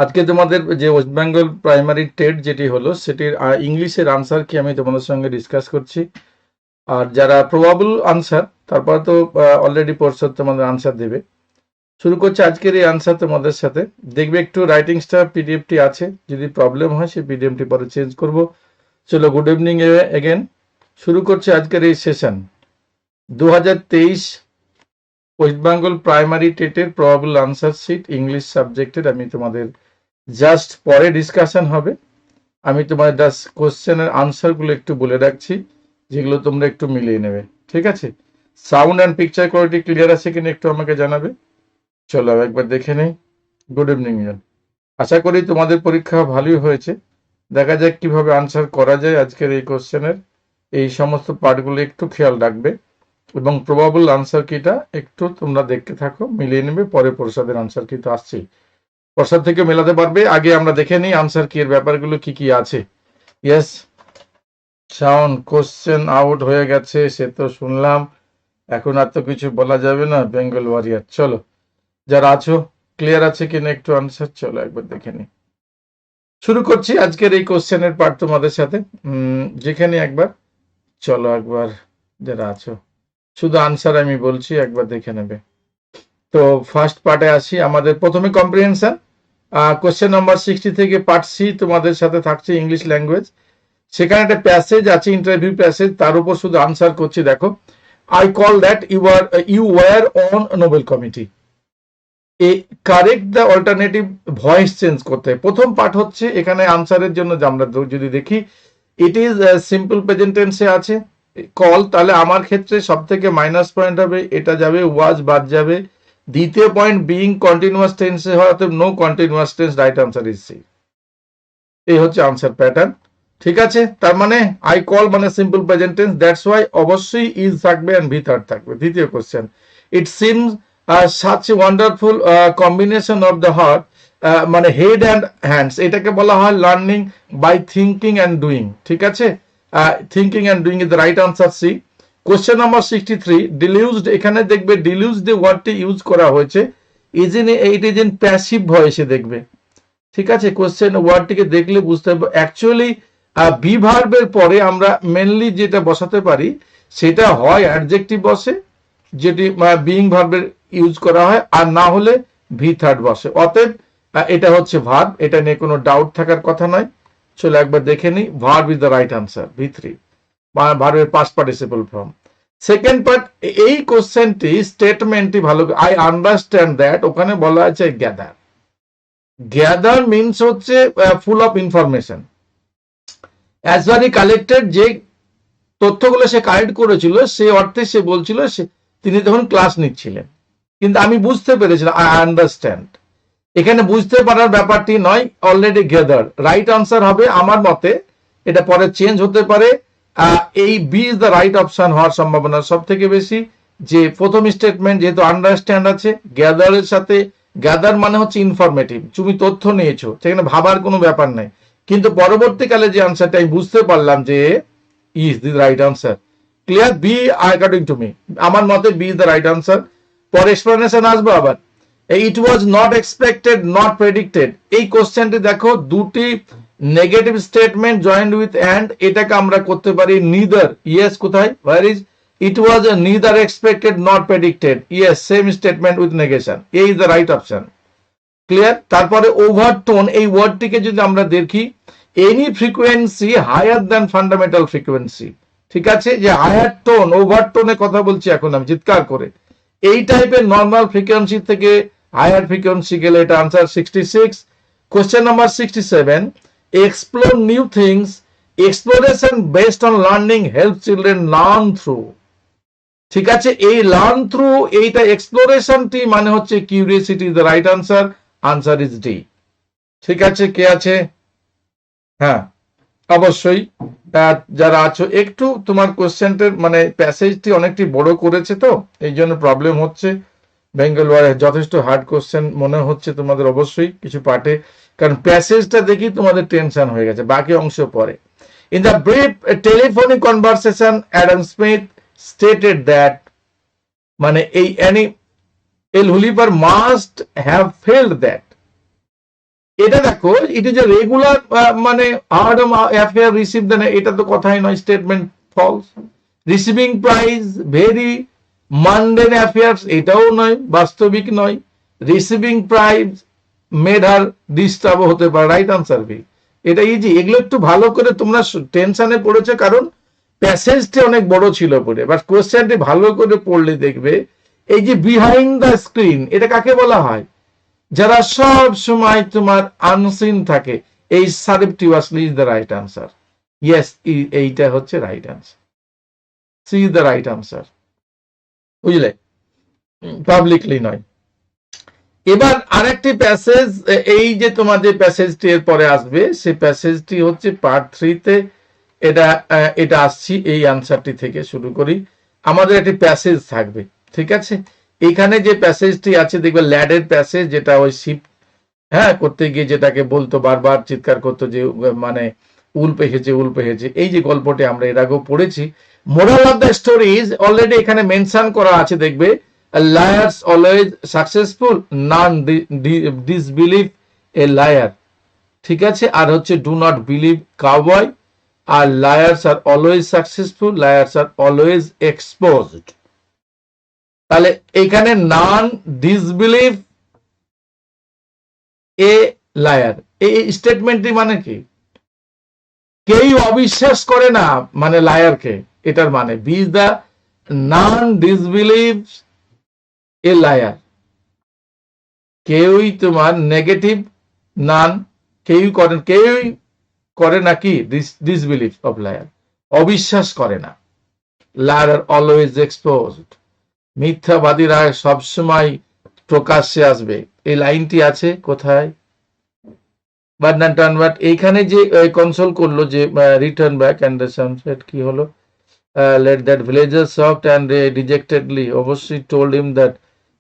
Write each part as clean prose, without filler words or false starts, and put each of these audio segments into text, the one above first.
আজকে তোমাদের যে ওয়েস্ট বেঙ্গল প্রাইমারি টেট যেটি হলো সেটির ইংলিশের আনসার কি আমি তোমাদের সঙ্গে ডিসকাস করছি। আর যারা প্রবাবল আনসার তারপর তো অলরেডি পরিষদ তোমাদের আনসার দেবে। শুরু করছে আজকের এই আনসার তোমাদের সাথে। দেখবে একটু রাইটিংসটা পিডিএফটি আছে, যদি প্রবলেম হয় সেই পিডিএফটি পরে চেঞ্জ করব। চলো, গুড ইভিনিং এগেন। শুরু করছে আজকের এই সেশন। 2023 ওয়েস্ট বেঙ্গল প্রাইমারি টেটের প্রবাবল আনসার শিট ইংলিশ সাবজেক্টের আমি তোমাদের জাস্ট পরে ডিসকাশন হবে। আমি তোমাদের জাস্ট কোশ্চেনের আনসারগুলো একটু বলে রাখছি, যেগুলো তোমরা একটু মিলিয়ে নেবে, ঠিক আছে? Sound and picture quality clear আছে কিনা একটু আমাকে জানাবে। চলো একবার দেখে নেই। Good evening. আশা করি তোমাদের পরীক্ষা ভালোই হয়েছে। দেখা যাক কিভাবে আনসার করা যায় আজকের এই কোশ্চেনের। এই সমস্ত পার্টগুলো একটু খেয়াল রাখবে এবং প্রবাবল আনসার কিটা একটু তোমরা দেখতে থাকো, মিলিয়ে নেবে। পরে প্রসাদের আনসার কি তো আসছেই, প্রসাদ থেকে মেলাতে পারবে। আগে আমরা দেখে নিই আনসার কি এর ব্যাপারগুলো কি কি আছে। ইয়েস, সাউন্ড কোশ্চেন আউট হয়ে গেছে সে তো শুনলাম, এখন আর তো কিছু বলা যাবে না। বেঙ্গল ওয়ারিয়ার, চলো যারা আছো ক্লিয়ার আছে কিনা একটু আনসার চলো একবার দেখে নিই। শুরু করছি আজকের এই কোশ্চেনের পার্ট তোমাদের সাথে, যেখানে একবার চলো একবার যারা আছো শুধু আনসার আমি বলছি, একবার দেখে নেবে। তো ফার্স্ট পার্টে আসি। আমাদের প্রথমে কম্প্রিহেনশন, কোশ্চেন নাম্বার 60 থেকে পার্ট সি তোমাদের সাথে থাকছে ইংলিশ ল্যাঙ্গুয়েজ। সেখানে একটা প্যাসেজ আছে, ইন্টারভিউ প্যাসেজ, তার উপর শুধু আনসার করছি। দেখো, I call that you were on Nobel committee. Correct the alternative voice change করতে হয়। প্রথম পার্ট হচ্ছে এখানে আনসারের জন্য আমরা যদি দেখি, ইট ইজ সিম্পল প্রেজেন্ট টেন্সে আছে কল, তাহলে আমার ক্ষেত্রে সব থেকে মাইনাস পয়েন্ট হবে, এটা যাবে, ওয়াজ বাদ যাবে। দ্বিতীয় পয়েন্ট, বিইং কন্টিনিউয়াস টেন্সে হয়, অর্থাৎ no continuous tense, right answer is C. এই হচ্ছে আনসার প্যাটার্ন, ঠিক আছে? তার মানে আই কল মানে simple present tense, that's why অবশ্যই ইজ থাকবে এন্ড ভি থার্ড থাকবে। দ্বিতীয় question, it seems such a wonderful combination of the heart, মানে হেড অ্যান্ড হ্যান্ডস, এটাকে বলা হয় learning by thinking and doing, ঠিক আছে? Thinking and doing is the right answer C. Question number 63, ডিলিউজড, এখানে দেখবে ডিলিউজড যে ওয়ার্ডটি ইউজ করা হয়েছে ইট ইজ ইন প্যাসিভ ভয়েসে দেখবে, ঠিক আছে? কোশ্চেন ওয়ার্ডটিকে দেখলে বুঝতে হবে অ্যাকচুয়ালি বি ভার্বের পরে আমরা মেনলি যেটা বসাতে পারি সেটা হয় অ্যাডজেক্টিভ বসে, যেটি বিইং ভার্বের ইউজ করা হয়, আর না হলে ভি থার্ড বসে। অতএব এটা হচ্ছে ভার্ব, এটা নিয়ে কোনো ডাউট থাকার কথা নয়। চলো একবার দেখে নিই। Verb is the right answer, V3, ভার্বের past participle form. Second part, এই কোশ্চেনটি স্টেটমেন্টটি ভালো, আই আন্ডারস্ট্যান্ড দ্যাট, ওখানে বলা আছে গ্যাদার। গ্যাদার মিনস হচ্ছে ফুল অফ ইনফরমেশন। অ্যাজ ভারি কালেক্টেড, যে তথ্যগুলো সে কালেক্ট করেছিল সে অর্থে সে বলছিল তিনি তখন ক্লাস নিচ্ছিলেন, কিন্তু আমি বুঝতে পেরেছিলাম, আই আন্ডারস্ট্যান্ড। এখানে বুঝতে পারার ব্যাপারটি নয়, অলরেডি গ্যাদার। রাইট আনসার হবে আমার মতে, এটা পরে চেঞ্জ হতে পারে। এই B is the right option হওয়ার সম্ভাবনা সব থেকে বেশি। যে প্রথম স্টেটমেন্ট যেহেতু আন্ডারস্ট্যান্ড আছে, গ্যাদারের সাথে, গ্যাদার মানে হচ্ছে ইনফরমেটিভ, তুমি তথ্য নিয়েছো, সেখানে ভাবার কোনো ব্যাপার নাই। কিন্তু পরবর্তীকালে যে আনসারটা আমি বুঝতে পারলাম যে is the right answer. Clear? B according to me, আমার মতে B is the right answer. পরে এক্সপ্লেনেশন আসবে আবার। It was not expected, not predicted, এই কোশ্চেনটি দেখো দুটি negative statement joint with and, এটাকে আমরা করতে পারি নিদার। ইয়েস, কোথায়, where is, it was neither expected not predicted, yes, same statement with negation, এই is the right option. Clear? তারপরে ওভারটোন, এই ওয়ার্ডটিকে যদি আমরা দেখি, any frequency higher than fundamental frequency, ঠিক আছে? যে হায়ার টোন, ওভারটোনে কথা বলছি এখন আমি চিৎকার করে, এই টাইপের নর্মাল ফ্রিকোয়েন্সি থেকে হায়ার ফ্রিকোয়েন্সি গেলে এটা answer 66। Question number 67, explore new things, exploration based on learning help children learn through, ঠিক আছে? এই লার্ন থ্রু, এইটা এক্সপ্লোরেশনটি মানে হচ্ছে curiosity, the right answer, answer is D, ঠিক আছে? কে আছে? হ্যাঁ, অবশ্যই যারা আছো, একটু তোমার কোশ্চেনটার মানে প্যাসেজটি অনেকটি বড় করেছে, তো এই জন্য প্রবলেম হচ্ছে। বেঙ্গল ওয়ারে যথেষ্ট হার্ড কোশ্চেন মনে হচ্ছে তোমাদের অবশ্যই কিছু পার্টে, কারণ প্যাসেজটা দেখি তোমাদের টেনশন হয়ে গেছে, বাকি অংশ পরে। In the brief telephonic conversation Adam Smith stated that, মানে এই এল হুলিপার মাস্ট হ্যাভ ফেল্ড দ্যাট, এটা দেখো, ইট ইজ এ রেগুলার, মানে আর্ডম অ্যাফেয়ার রিসিভ দেন, এটা তো কথাই নয়, statement false. Receiving prize very mundane affairs, এটাও নয়, বাস্তবিক নয়। Receiving prize made her disturb হতে পারে, রাইট আনসার বি। এটা ইজি। এগুলো একটু ভালো করে তোমরা টেনশনে পড়েছে কারণ প্যাসেজটি অনেক বড় ছিল পড়ে, বাট কোয়েশ্চেনটি ভালো করে পড়লে দেখবে এই যে বিহাইন্ড দ্য স্ক্রিন, এটা কাকে বলা হয়? যারা সব সময় তোমার আনসিন থাকে, এই surreptitiously is the right answer. Yes, এইটা হচ্ছে right answer, C is the right answer, বুঝলে, পাবলিকলি নয়। এবার আরেকটি প্যাসেজ, এই যে তোমাদের প্যাসেজটি এর পরে আসবে, সেই প্যাসেজটি হচ্ছে পার্ট 3-তে। এটা আসছি, এই আনসারটি থেকে শুরু করি। আমাদের একটি প্যাসেজ থাকবে, ঠিক আছে? এখানে যে প্যাসেজটি আছে দেখবে ল্যাডের প্যাসেজ, যেটা ওই শিপ করতে গিয়ে যেটাকে বলতো, বারবার চিৎকার করতো যে মানে উল পেহেছে, উল পেহেছে। এই যে গল্পটি আমরা এর আগেও পড়েছি। Moral of the story is already এখানে মেনশন করা আছে, দেখবে liars always successful, none disbelieve a liar, ঠিক আছে? আর হচ্ছে ডু নট বিলিভ কাউবয়, আর liars are always successful, liars are always exposed. তাহলে এখানে নান ডিসবিলিভ এ লায়ার, এই স্টেটমেন্টটি মানে কি? কেউ অবিশ্বাস করে না মানে লায়ারকে, এটার মানে B is the none disbelieve a liar. কেউই তোমার নেগেটিভ, নান, কেউই করে না কি ডিসবিলিভ অফ লায়ার, অবিশ্বাস করে না। লায়ার আর অলওয়েজ এক্সপোজড, মিথ্যাবাদীরা সবসময় প্রকাশ্যে আসবে। এই লাইনটি আছে কোথায়? বাট না টার্ন বাট, এইখানে যে কনসোল করলো যে return back and the sunset, কি হলো? Let that villager soft and dejectedly, অবশ্যই told him that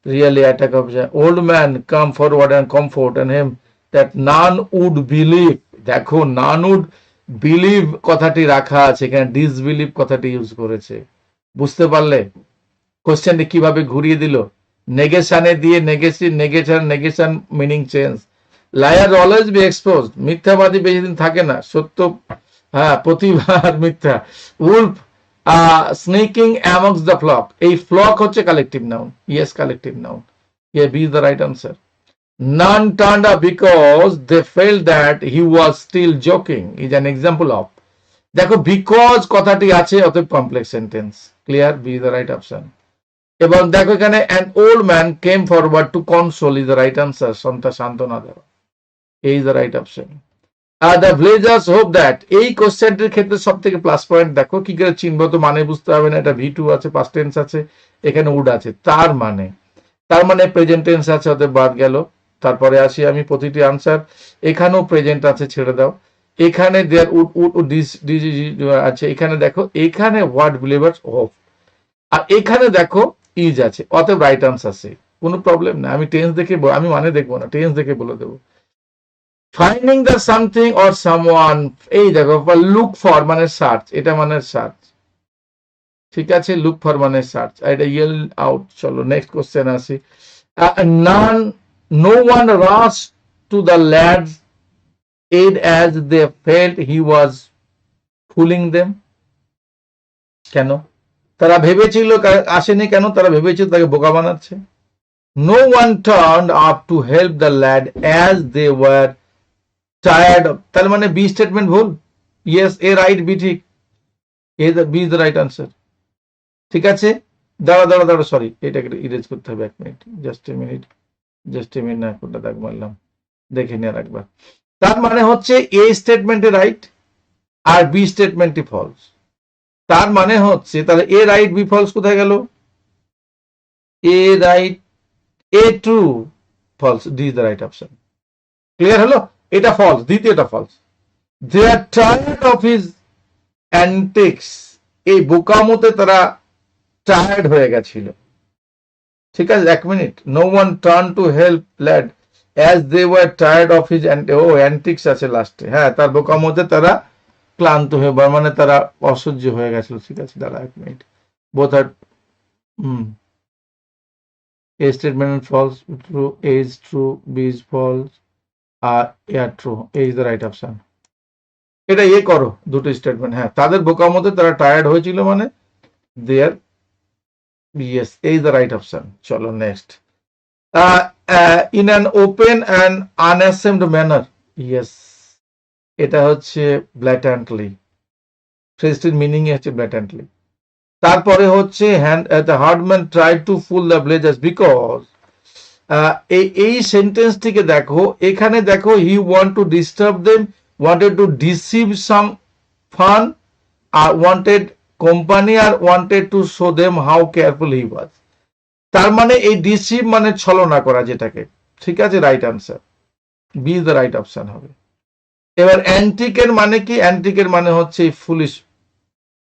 really attack of old man come forward and comfort and him that none would believe. দেখো, none would believe কথাটি রাখা আছে, এখানে disbelieve কথাটি use করেছে, বুঝতে পারলে কোশ্চেনটি কিভাবে ঘুরিয়ে দিল? নেগেশনে দিয়ে negation meaning change. Liar always be expose, মিথ্যাবাদী বেশি দিন থাকে না, সত্য প্রতিবার মিথ্যা। Wolf sneaking amongst the flock, এই ফ্লক হচ্ছে collective noun, yes collective noun, ইয়ে B is the right answer. None turned up because they felt that he was still joking is an example of, দেখো because কথাটি আছে, অতএব complex sentence, clear, B is the right option. এবং দেখো এখানে an old man came forward to console is the right answer, সান্ত্বনা দেওয়া, এই is the right option. The villagers hope that, এই কোশ্চেনটির ক্ষেত্রে সব থেকে প্লাস পয়েন্ট দেখো, কি করে চিনবো? তো মানে বুঝতে হবে না, এটা V2 আছে, পাস্ট টেন্স আছে, এখানে উড আছে, তার মানে প্রেজেন্ট টেন্স আছে, অতএব বাদ গেল। তারপরে আসি আমি প্রতিটি আনসার, এখানেও প্রেজেন্ট আছে, ছেড়ে দাও। এখানে দেয়ার উড আছে, এখানে দেখো, এখানে হোয়াট বিলিভার্স হোপ, আর এখানে দেখো ইজ আছে, অতএব রাইট আনসার সে, কোনো প্রবলেম না। আমি টেন্স দেখে, আমি মানে দেখবো না, টেন্স দেখে বলে দেবো। Finding the something or someone, এই দেখো, লুক ফর মানে সার্চ, এটা মানে সার্চ, ঠিক আছে? লুক ফর মানে সার্চ, এটা ইয়েল আউট। চলো নেক্সট কোশ্চেন আসি। No one rushed to the lad's aid as they felt he was fooling them. কেন? তারা ভেবেছিল, আসেনি কেন? তারা ভেবেছিল তাকে বোকা বানাচ্ছে। No one turned up to help the lad as they were tired of, তাহলে মানে বি স্টেটমেন্ট ভুল। ইয়েস, এ রাইট, বি ঠিক, B is the right answer, ঠিক আছে? দাঁড়া, সরি, এটাকে ইরেজ করতে হবে, এক মিনিট, জাস্ট এ মিনিট না, কোনটা দাগ মারলাম দেখে নিয়ে রাখবা। তার মানে হচ্ছে এ স্টেটমেন্টে রাইট আর বি স্টেটমেন্টই ফলস। তার মানে হচ্ছে তাহলে এ রাইট, বি ফলস, কোথায় গেল? A right, A true, false, D is the right option. Clear হলো? এটা ফলস, দ্বিতীয়টা false. They are tired of his antics, এই বোকামোতে তারা টায়ার্ড হয়ে গেছিল, ঠিক আছে? এক minute, no one turn to help lad as they were tired of his antics আছে লাস্টে, তার বোকামোতে তারা ক্লান্ত হয়ে, মানে তারা অসহ্য হয়ে গেছিল, ঠিক আছে? দাঁড়া এক minute, both are A statement false, true, A is true, B is false, true, এই ইজ দ্য রাইট অপশন। এটা করো দুটো স্টেটমেন্ট। হ্যাঁ, তাদের বোকার মধ্যে তারা টায়ার্ড হয়েছিল মানে দেয়ার, ইয়েস, এই দ্য রাইট অপশন। চলো next. In an open and unassumed manner, yes, এটা হচ্ছে ব্ল্যাটেন্টলি, ফ্রেজটির মিনিং হচ্ছে ব্ল্যাটেন্টলি। তারপরে হচ্ছে the hard man try to fool the blazers because, এই সেন্টেন্সটিকে দেখো, এখানে দেখো he want to disturb them, wanted to deceive some fun, আর ওয়ান্টেড কোম্পানি, আর wanted to show them how careful he was. তার মানে এই ডিসিভ মানে ছলনা করা যেটাকে, ঠিক আছে, right answer, B the right option হবে। এবার অ্যান্টিকের মানে কি? অ্যান্টিকের মানে হচ্ছে ফুলিশ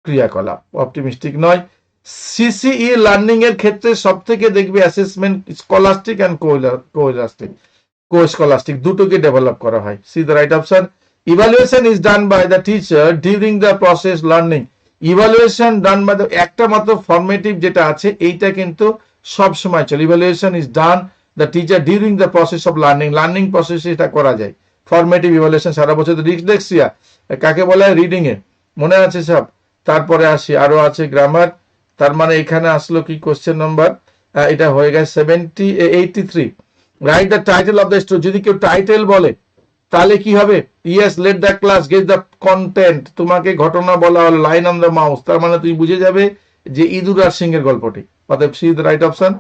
ক্রিয়াকলাপ, অপটিমিস্টিক নয়। সিসিই লার্নিং এর ক্ষেত্রে সব থেকে দেখবে অ্যাসেসমেন্ট স্কলাস্টিক অ্যান্ড কো-স্কলাস্টিক দুটোকে ডেভেলপ করা হয়। C the right option. Evaluation is done by the teacher during the process learning. Evaluation done by the, একটা মাত্র ফর্মেটিভ যেটা আছে এইটা কিন্তু সব সময় চলে। Evaluation is done the teacher during the process of learning, learning প্রসেসে এটা করা যায়। ফর্মেটিভ ইভালুয়েশন সারা বছর। ডিসলেক্সিয়া কাকে বলা হয়? রিডিং এ, মনে আছে সব। তারপরে আসি, আরো আছে গ্রামার। তার মানে এখানে আসলো কি কোশ্চেন নাম্বার, এটা হয়ে গেছে 83। Write the title of the story. যদি কেউ টাইটেল বলে তাহলে কি হবে? Yes, let the class get the content. তোমাকে ঘটনা বলা হলো, লাইন অন দ্য মাউস, তার মানে তুমি বুঝে যাবে যে ইঁদুর আর সিংহের গল্পটি। অতএব C the right option.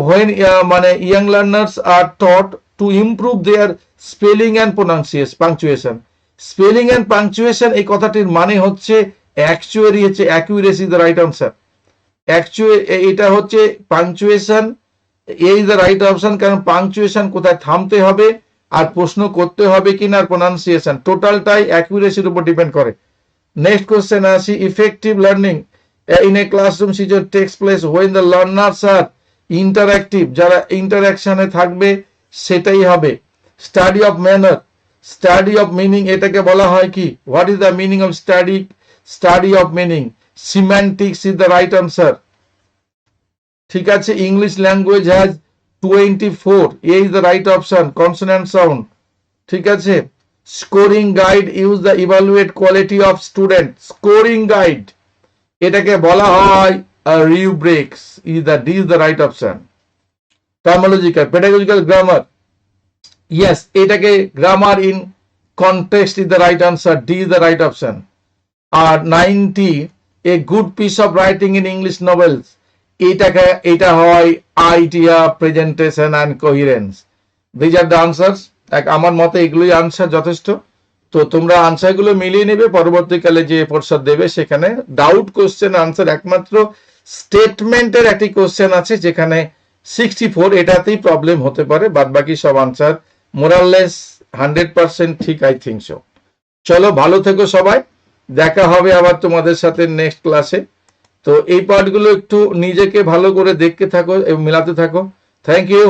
When মানে young learners are taught to improve their spelling and punctuation. Spelling and punctuation এই কথাটির মানে হচ্ছে অ্যাকচুয়ালি হচ্ছে অ্যাকুরেসি দ্য রাইট আনসার। এটা হচ্ছে পাংচুয়েশন, এই দ্য রাইট অপশন। কারণ পাংচুয়েশন কোথায় থামতে হবে আর প্রশ্ন করতে হবে কিনা, আর প্রোনাউন্সিয়েশন, টোটালটাই অ্যাকুরেসির উপর ডিপেন্ড করে। নেক্সট কোশ্চেন আসি, effective learning in a classroom situation takes place when the learners are interactive. যারা ইন্টারঅ্যাকশনে থাকবে সেটাই হবে। Study of manner, study of meaning, এটাকে বলা হয় কি? What is the meaning of study of meaning? Semantics is the right answer. ঠিক আছে, English language has 24, A is the right option, consonant sound. ঠিক আছে, scoring guide use the evaluate quality of student. Scoring guide এটাকে বলা হয় rubrics, D is the right option. Terminological, pedagogical, grammar, yes, এটাকে grammar in context is the right answer, D is the right option. আর 90, a good piece of writing in English novels, এটা হয় idea, presentation and coherence. These are the answers. আমার মতে এগুলোই answer যথেষ্ট। তো তোমরা আনসারগুলো মিলিয়ে নেবে, পরবর্তীকালে যে পরিষদ দেবে সেখানে ডাউট কোশ্চেন আনসার একমাত্র স্টেটমেন্টের একটি কোশ্চেন আছে যেখানে 64, এটাতেই প্রবলেম হতে পারে, বাদ বাকি সব আনসার মোরাললেস 100% ঠিক, আই থিঙ্ক সো। চলো, ভালো থেকো সবাই, দেখা হবে আবার তোমাদের সাথে নেক্সট ক্লাসে। তো এই পার্টগুলো একটু নিজেকে ভালো করে দেখতে থাকো এবং মেলাতে থাকো। Thank you.